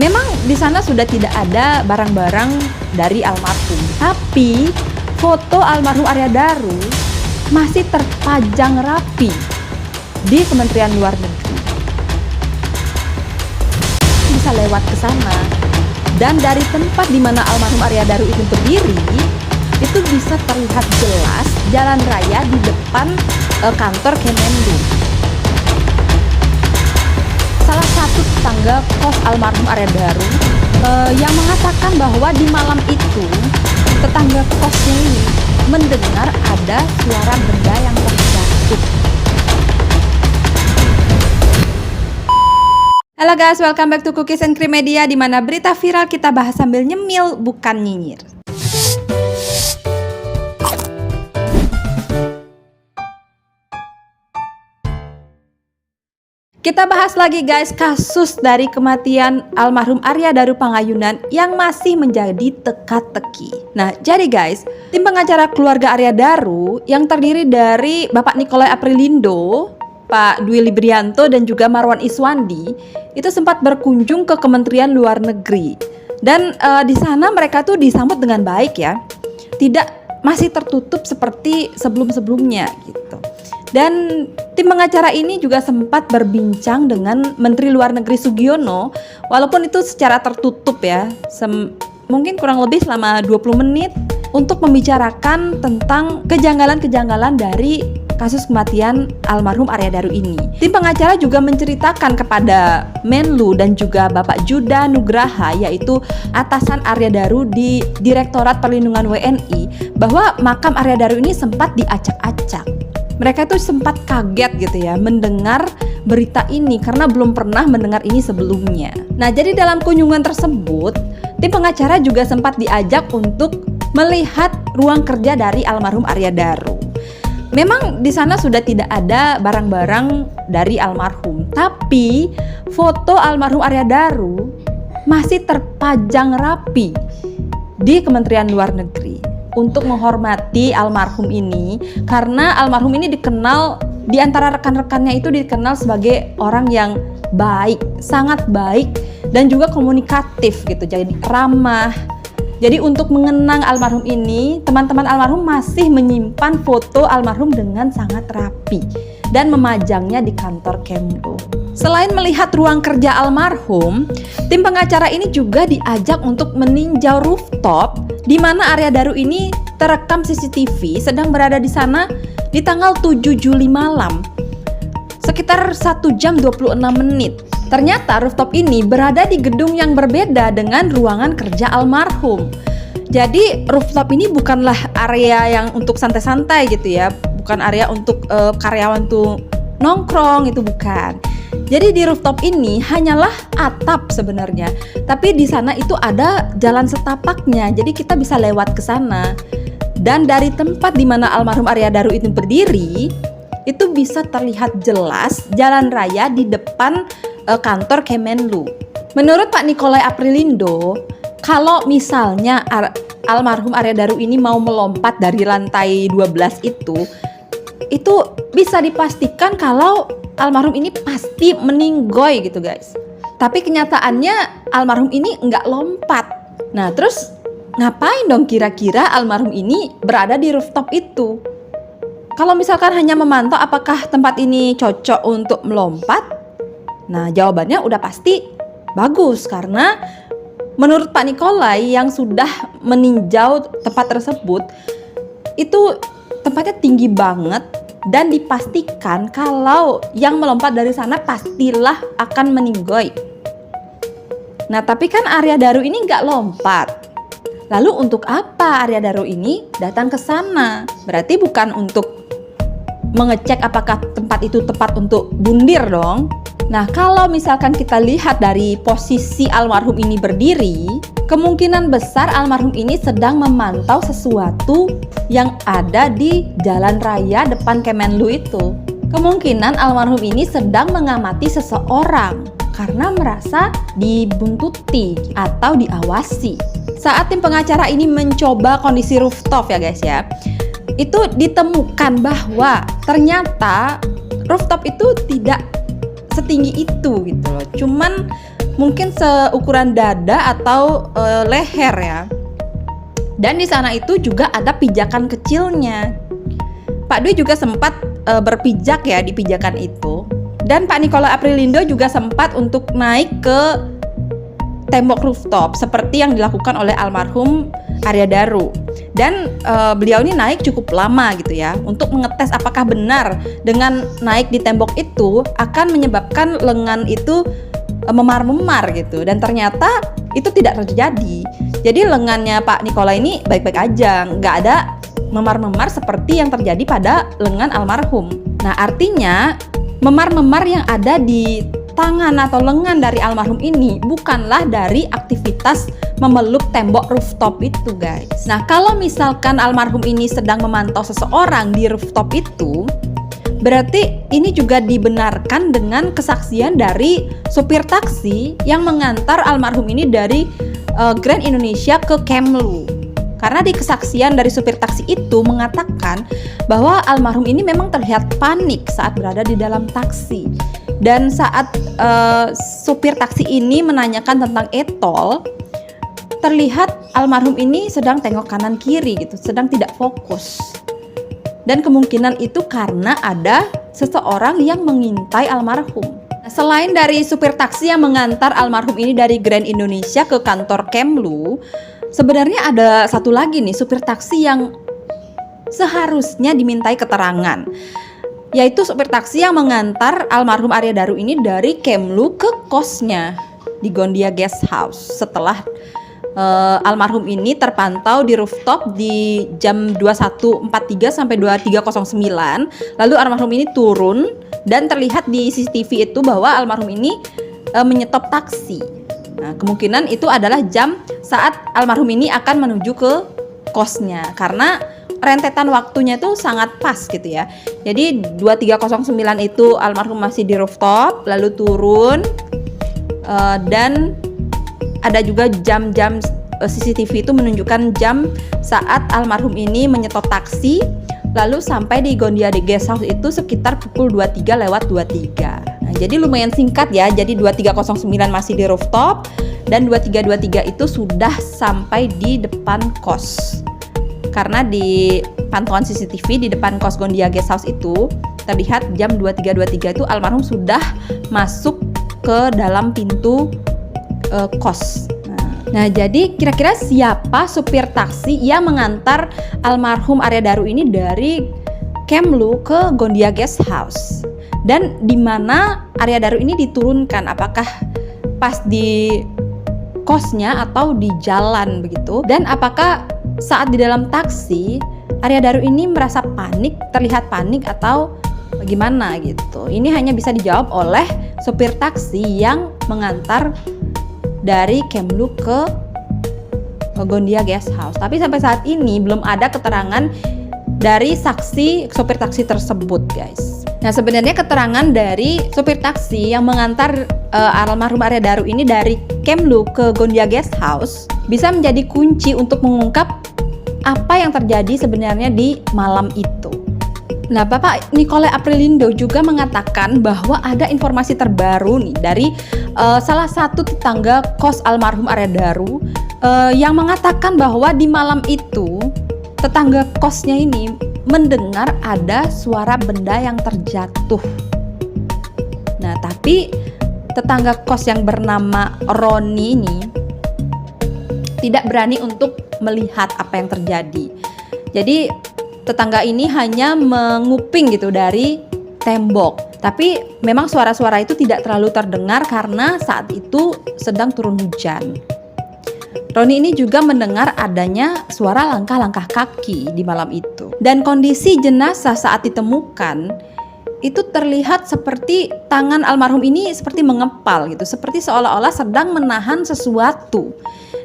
Memang di sana sudah tidak ada barang-barang dari almarhum, tapi foto almarhum Arya Daru masih terpajang rapi di Kementerian Luar Negeri. Bisa lewat ke sana, dan dari tempat di mana almarhum Arya Daru itu berdiri, itu bisa terlihat jelas jalan raya di depan kantor Kemenlu. Salah satu tetangga kos almarhum Arya Daru yang mengatakan bahwa di malam itu tetangga kosnya ini mendengar ada suara benda yang terjatuh. Halo guys, welcome back to Cookies and Cream Media, di mana berita viral kita bahas sambil nyemil bukan nyinyir. Kita bahas lagi guys kasus dari kematian almarhum Arya Daru Pangayunan yang masih menjadi teka-teki. Nah jadi guys, tim pengacara keluarga Arya Daru yang terdiri dari Bapak Nikolai Aprilindo, Pak Dwi Librianto dan juga Marwan Iswandi itu sempat berkunjung ke Kementerian Luar Negeri. Dan di sana mereka tuh disambut dengan baik ya. Tidak masih tertutup seperti sebelum-sebelumnya gitu. Dan tim pengacara ini juga sempat berbincang dengan Menteri Luar Negeri Sugiono, walaupun itu secara tertutup ya, mungkin kurang lebih selama 20 menit untuk membicarakan tentang kejanggalan-kejanggalan dari kasus kematian almarhum Arya Daru ini. Tim pengacara juga menceritakan kepada Menlu dan juga Bapak Judah Nugraha, yaitu atasan Arya Daru di Direktorat Perlindungan WNI, bahwa makam Arya Daru ini sempat diacak-acak. Mereka itu sempat kaget gitu ya mendengar berita ini karena belum pernah mendengar ini sebelumnya. Nah jadi dalam kunjungan tersebut, tim pengacara juga sempat diajak untuk melihat ruang kerja dari almarhum Arya Daru. Memang di sana sudah tidak ada barang-barang dari almarhum, tapi foto almarhum Arya Daru masih terpajang rapi di Kementerian Luar Negeri untuk menghormati almarhum ini, karena almarhum ini dikenal di antara rekan-rekannya itu dikenal sebagai orang yang baik, sangat baik dan juga komunikatif gitu, jadi ramah. Jadi untuk mengenang almarhum ini, teman-teman almarhum masih menyimpan foto almarhum dengan sangat rapi dan memajangnya di kantor Kemlu. Selain melihat ruang kerja almarhum, tim pengacara ini juga diajak untuk meninjau rooftop di mana Arya Daru ini terekam CCTV sedang berada di sana di tanggal 7 Juli malam. Sekitar 1 jam 26 menit. Ternyata rooftop ini berada di gedung yang berbeda dengan ruangan kerja almarhum. Jadi rooftop ini bukanlah area yang untuk santai-santai gitu ya, bukan area untuk karyawan tuh nongkrong, itu bukan. Jadi di rooftop ini hanyalah atap sebenarnya, tapi di sana itu ada jalan setapaknya, jadi kita bisa lewat ke sana. Dan dari tempat di mana almarhum Arya Daru itu berdiri, itu bisa terlihat jelas jalan raya di depan kantor Kemenlu. Menurut Pak Nikolai Aprilindo, kalau misalnya almarhum Arya Daru ini mau melompat dari lantai 12 itu bisa dipastikan kalau almarhum ini pasti meninggoy gitu guys. Tapi kenyataannya almarhum ini nggak lompat. Nah terus ngapain dong kira-kira almarhum ini berada di rooftop itu? Kalau misalkan hanya memantau apakah tempat ini cocok untuk melompat, nah jawabannya udah pasti bagus, karena menurut Pak Nikolai yang sudah meninjau tempat tersebut, itu tempatnya tinggi banget dan dipastikan kalau yang melompat dari sana pastilah akan meninggoy. Nah tapi kan Arya Daru ini nggak lompat. Lalu untuk apa Arya Daru ini datang ke sana? Berarti bukan untuk mengecek apakah tempat itu tepat untuk bundir dong. Nah kalau misalkan kita lihat dari posisi almarhum ini berdiri, kemungkinan besar almarhum ini sedang memantau sesuatu yang ada di jalan raya depan Kemenlu itu. Kemungkinan almarhum ini sedang mengamati seseorang karena merasa dibuntuti atau diawasi. Saat tim pengacara ini mencoba kondisi rooftop ya guys ya, itu ditemukan bahwa ternyata rooftop itu tidak setinggi itu gitu loh. Cuman mungkin seukuran dada atau leher ya. Dan di sana itu juga ada pijakan kecilnya. Pak Dwi juga sempat berpijak ya di pijakan itu. Dan Pak Nicola Aprilindo juga sempat untuk naik ke tembok rooftop seperti yang dilakukan oleh almarhum Arya Daru. Dan beliau ini naik cukup lama gitu ya, untuk mengetes apakah benar dengan naik di tembok itu akan menyebabkan lengan itu memar-memar gitu. Dan ternyata itu tidak terjadi. Jadi lengannya Pak Nicola ini baik-baik aja, nggak ada memar-memar seperti yang terjadi pada lengan almarhum. Nah, artinya memar-memar yang ada di tangan atau lengan dari almarhum ini bukanlah dari aktivitas memeluk tembok rooftop itu, guys. Nah, kalau misalkan almarhum ini sedang memantau seseorang di rooftop itu, berarti ini juga dibenarkan dengan kesaksian dari supir taksi yang mengantar almarhum ini dari Grand Indonesia ke Kemlu. Karena di kesaksian dari supir taksi itu mengatakan bahwa almarhum ini memang terlihat panik saat berada di dalam taksi. Dan saat supir taksi ini menanyakan tentang e-tol, terlihat almarhum ini sedang tengok kanan kiri gitu, sedang tidak fokus. Dan kemungkinan itu karena ada seseorang yang mengintai almarhum. Selain dari supir taksi yang mengantar almarhum ini dari Grand Indonesia ke kantor Kemlu, sebenarnya ada satu lagi nih supir taksi yang seharusnya dimintai keterangan, yaitu supir taksi yang mengantar almarhum Arya Daru ini dari Kemlu ke kosnya di Gondia Guest House setelah almarhum ini terpantau di rooftop di jam 21.43 sampai 23.09. Lalu almarhum ini turun dan terlihat di CCTV itu bahwa almarhum ini menyetop taksi. Nah, kemungkinan itu adalah jam saat almarhum ini akan menuju ke kosnya, karena rentetan waktunya itu sangat pas gitu ya. Jadi 23.09 itu almarhum masih di rooftop, lalu turun, dan ada juga jam-jam CCTV itu menunjukkan jam saat almarhum ini menyetop taksi, lalu sampai di Gondia Guest House itu sekitar pukul 23:23. Nah, jadi lumayan singkat ya. Jadi 23.09 masih di rooftop dan 23.23 itu sudah sampai di depan kos. Karena di pantauan CCTV di depan kos Gondia Guest House itu terlihat jam 23.23 itu almarhum sudah masuk ke dalam pintu kos. Nah, jadi kira-kira siapa supir taksi yang mengantar almarhum Arya Daru ini dari Kemlu ke Gondia Guest House? Dan di mana Arya Daru ini diturunkan? Apakah pas di kosnya atau di jalan begitu? Dan apakah saat di dalam taksi Arya Daru ini merasa panik, terlihat panik atau bagaimana gitu? Ini hanya bisa dijawab oleh supir taksi yang mengantar dari Kemlu ke Gondia Guest House. Tapi sampai saat ini belum ada keterangan dari saksi supir taksi tersebut, guys. Nah, sebenarnya keterangan dari supir taksi yang mengantar almarhum Arya Daru ini dari Kemlu ke Gondia Guest House bisa menjadi kunci untuk mengungkap apa yang terjadi sebenarnya di malam itu. Nah, Bapak Nicola Aprilindo juga mengatakan bahwa ada informasi terbaru nih dari salah satu tetangga kos almarhum Arya Daru yang mengatakan bahwa di malam itu tetangga kosnya ini mendengar ada suara benda yang terjatuh. Nah, tapi tetangga kos yang bernama Roni ini tidak berani untuk melihat apa yang terjadi. Jadi tetangga ini hanya menguping gitu dari tembok. Tapi memang suara-suara itu tidak terlalu terdengar karena saat itu sedang turun hujan. Roni ini juga mendengar adanya suara langkah-langkah kaki di malam itu. Dan kondisi jenazah saat ditemukan itu terlihat seperti tangan almarhum ini seperti mengepal gitu, seperti seolah-olah sedang menahan sesuatu.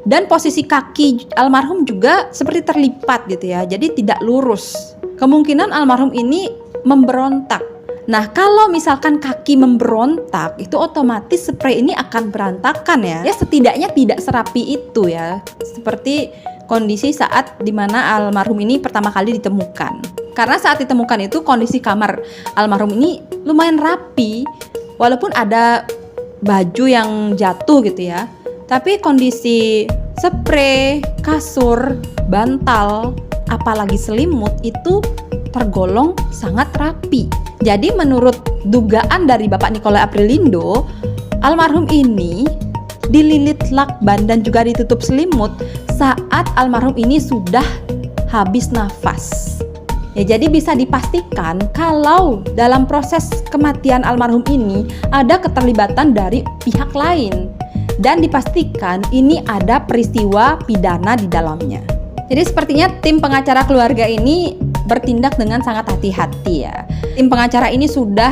Dan posisi kaki almarhum juga seperti terlipat gitu ya, jadi tidak lurus. Kemungkinan almarhum ini memberontak. Nah, kalau misalkan kaki memberontak, itu otomatis spray ini akan berantakan ya. Ya setidaknya tidak serapi itu ya. Seperti kondisi saat dimana almarhum ini pertama kali ditemukan. Karena saat ditemukan itu kondisi kamar almarhum ini lumayan rapi, walaupun ada baju yang jatuh gitu ya. Tapi kondisi spray, kasur, bantal, apalagi selimut itu tergolong sangat rapi. Jadi menurut dugaan dari Bapak Nikolai Aprilindo, almarhum ini dililit lakban dan juga ditutup selimut saat almarhum ini sudah habis nafas. Ya, jadi bisa dipastikan kalau dalam proses kematian almarhum ini ada keterlibatan dari pihak lain dan dipastikan ini ada peristiwa pidana di dalamnya. Jadi sepertinya tim pengacara keluarga ini bertindak dengan sangat hati-hati ya. Tim pengacara ini sudah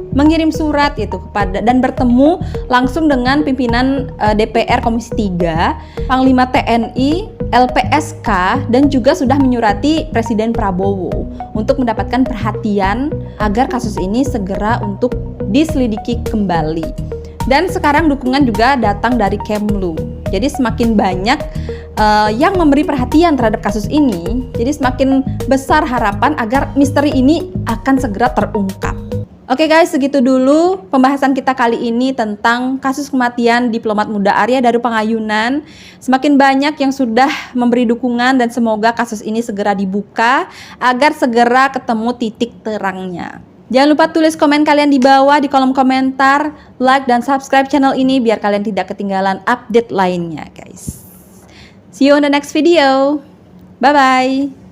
mengirim surat itu kepada dan bertemu langsung dengan pimpinan DPR Komisi 3, Panglima TNI, LPSK, dan juga sudah menyurati Presiden Prabowo untuk mendapatkan perhatian agar kasus ini segera untuk diselidiki kembali. Dan sekarang dukungan juga datang dari Kemlu. Jadi semakin banyak yang memberi perhatian terhadap kasus ini, jadi semakin besar harapan agar misteri ini akan segera terungkap. Oke guys, segitu dulu pembahasan kita kali ini tentang kasus kematian diplomat muda Arya Daru Pangayunan. Semakin banyak yang sudah memberi dukungan dan semoga kasus ini segera dibuka agar segera ketemu titik terangnya. Jangan lupa tulis komen kalian di bawah di kolom komentar, like dan subscribe channel ini biar kalian tidak ketinggalan update lainnya guys. See you on the next video. Bye bye.